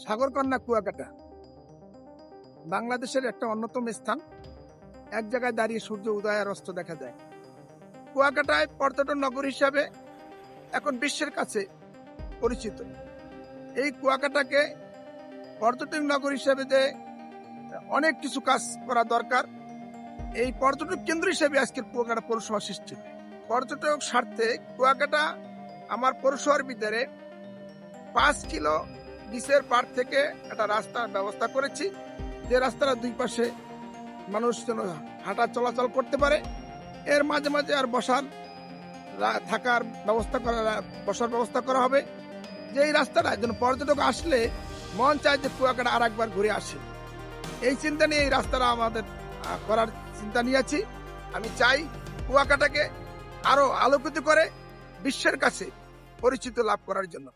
সাগরকন্যা কুয়াকাটা বাংলাদেশের একটা অন্যতম স্থান। এক জায়গায় দাঁড়িয়ে সূর্য উদয় আর অস্ত দেখা যায়। কুয়াকাটায় পর্যটন নগরী হিসাবে এখন বিশ্বের কাছে পরিচিত। এই কুয়াকাটাকে পর্যটন নগরী হিসেবে যে অনেক কিছু কাজ করা দরকার, এই পর্যটক কেন্দ্র হিসেবে আজকের কুয়াকাটা পৌরসভা সৃষ্টি। পর্যটক স্বার্থে কুয়াকাটা আমার পৌরসভার ভিতরে 5 কিলো বিচের পার থেকে একটা রাস্তার ব্যবস্থা করেছি, যে রাস্তাটা দুই পাশে মানুষ যেন হাঁটা চলাচল করতে পারে। এর মাঝে মাঝে আর থাকার ব্যবস্থা বসার ব্যবস্থা করা হবে, যে এই রাস্তাটা যেন পর্যটক আসলে মন চায় যে কুয়াকাটা আর একবার ঘুরে আসে। এই চিন্তা নিয়ে এই রাস্তাটা আমাদের করার চিন্তা নিয়েছি। আমি চাই কুয়াকাটাকে আরো আলোকিত করে বিশ্বের কাছে পরিচিত লাভ করার জন্য।